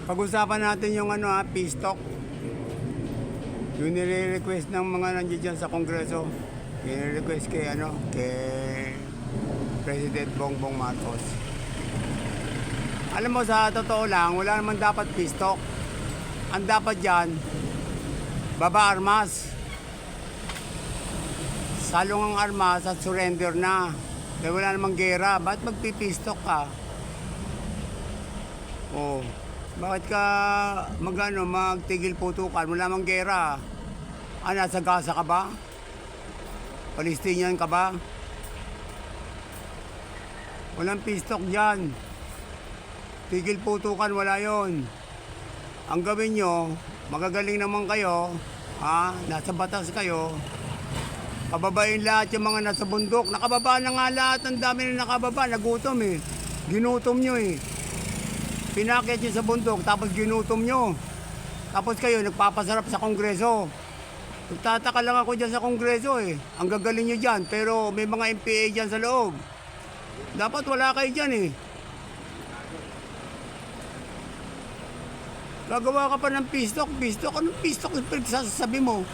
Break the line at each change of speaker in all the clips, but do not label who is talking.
Pag-usapan natin yung peace talk. Yung nire-request ng mga nandiyan dyan sa Kongreso. Nire-request kay President Bongbong Marcos. Alam mo, sa totoo lang, wala naman dapat peace talk. Ang dapat dyan, baba armas. Salong ang armas at surrender na. Dahil wala namang gera. Ba't magpi-peace talk ka? Oh. Bakit ka magtigil putukan? Wala mang gera. Nasa Gaza ka ba? Palestinian ka ba? Walang peace talk dyan. Tigil putukan, wala yon. Ang gawin nyo, magagaling naman kayo, nasa batas kayo, pababain lahat yung mga nasa bundok. Nakababa na nga lahat, ang dami na nakababa, nagutom eh. Ginutom nyo eh. Pinakit nyo sa bundok, tapos ginutom nyo. Tapos kayo, nagpapasarap sa Kongreso. Nagtataka lang ako dyan sa Kongreso eh. Ang gagaling nyo dyan, pero may mga MPA dyan sa loob. Dapat wala kayo dyan eh. Gagawa ka pa ng peace talk. Peace talk? Anong peace talk? Sasabi mo?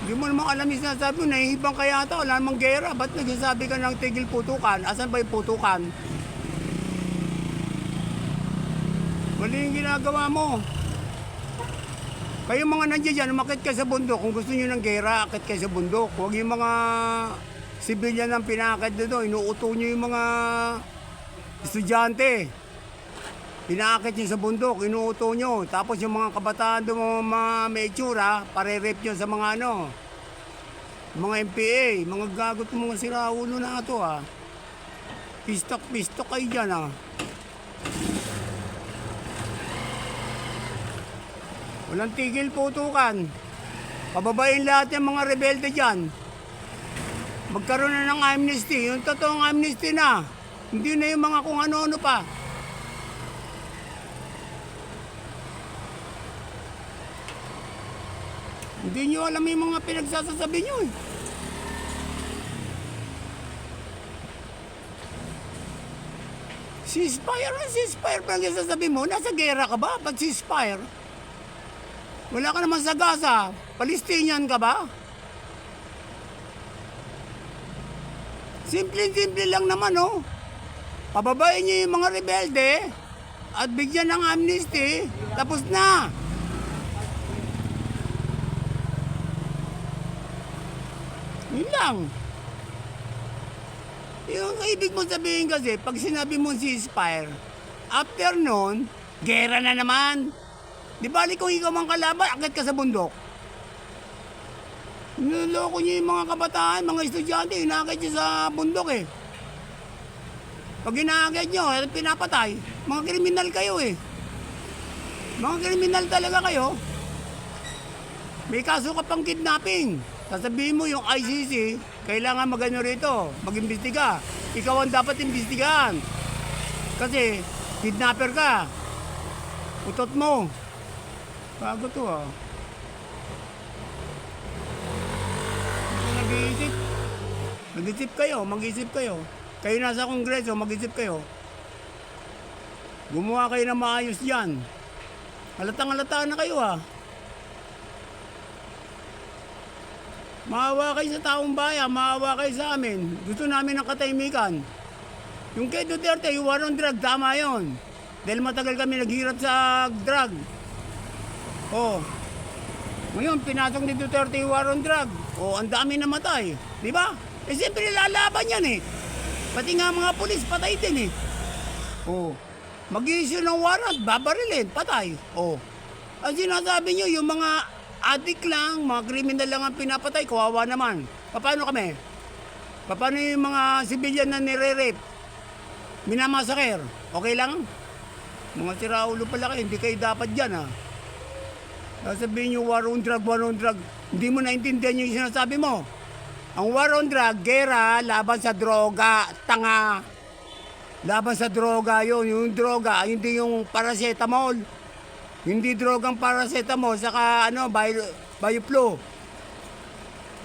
Hindi mo naman alam yung sinasabi mo. Nahihibang ka yata. Wala namang gera. Ba't nagsasabi ka ng tigil putukan? Asan ba yung putukan? Mali yung ginagawa mo. Kayo mga nandiyan dyan, umakit kayo sa bundok. Kung gusto nyo ng gera, akit kayo sa bundok. Huwag yung mga sibilyan ng pinakit dito. Inuuto nyo yung mga estudyante. Pinakit nyo sa bundok, inuuto nyo. Tapos yung mga kabataan doon, mga may itsura, pare-rep nyo sa mga mga MPA, mga gagot mga siraulo na ito Pistok kayo dyan Walang tigil putukan. Pababain lahat yung mga rebelde dyan. Magkaroon na ng amnesty. Yung totoong amnesty na. Hindi na yung mga kung ano-ano pa. Hindi nyo alam yung mga pinagsasasabi nyo eh. Ceasefire? Ang ceasefire pa lang sasabi mo? Nasa gera ka ba? Ba't ceasefire? Wala ka naman sa Gaza. Palestinian ka ba? Simple lang naman Pababain nyo yung mga rebelde at bigyan ng amnesty. Tapos na. Yun lang. Yung ibig mo sabihin kasi, pag sinabi mo ceasefire, after nun, gera na naman. Di bali kung ikaw mang kalaban, akit ka sa bundok. Niloloko niyo yung mga kabataan, mga estudyante, inakit niyo sa bundok eh. Pag inakit niyo, pinapatay, mga kriminal kayo eh. Mga kriminal talaga kayo. May kaso ka pang kidnapping. Sasabihin mo yung ICC, kailangan magano rito, mag-imbestiga. Ikaw ang dapat imbestigahan. Kasi, kidnapper ka. Utot mo. Bago to Nag-iisip. Mag-isip kayo. Kayo nasa Kongreso, mag-isip kayo. Gumawa kayo ng maayos dyan. Halatang-halata na kayo Maawa kayo sa taong bayan, maawa kayo sa amin. Gusto namin ng katahimikan. Yung kay Duterte, yung war on drug, tama yun. Dahil matagal kami naghirap sa drug. Ngayon, pinasok ni Duterte yung war on drug. Ang dami namatay. Di ba? Siyempre lalaban yan eh. Pati nga mga pulis, patay din eh. Mag-i-issue ng warrant, babarilin, patay. Ang sinasabi nyo, yung mga adik lang, mga kriminal lang ang pinapatay, kawawa naman. Paano kami? Paano yung mga civilian na nire-rape? Minamasaker, okay lang? Mga siraulo pala kayo, hindi kayo dapat dyan Sabihin nyo war on drug, hindi mo naintindihan yung sinasabi mo. Ang war on drug, gera, laban sa droga, tanga. Laban sa droga yun, yung droga, hindi yung paracetamol. Hindi drogang paracetamol, saka bioflu.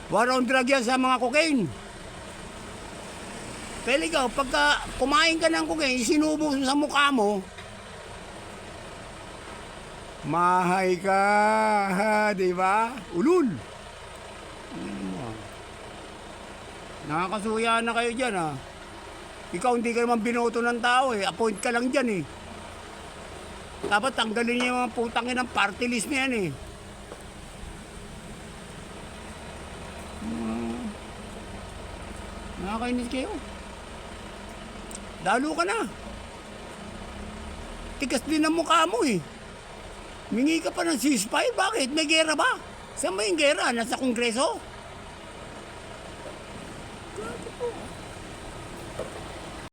War on drug yan sa mga cocaine. Pero ikaw, pagka kumain ka ng kugay, sinubo sa mukha mo, mahay ka, ha, di ba? Ulul. Nakakasuya na kayo dyan, ha. Ikaw, hindi ka naman binoto ng tao, eh. Appoint ka lang dyan, eh. Dapat tanggalin niyo yung mga putang ng party list na yan, eh. Nakakainis kayo. Dalo ka na. Tikas din ang mukha mo, eh. Mingi ka pa ng ceasefire, bakit? May gera ba? Saan ba yung gera? Nasa kongreso?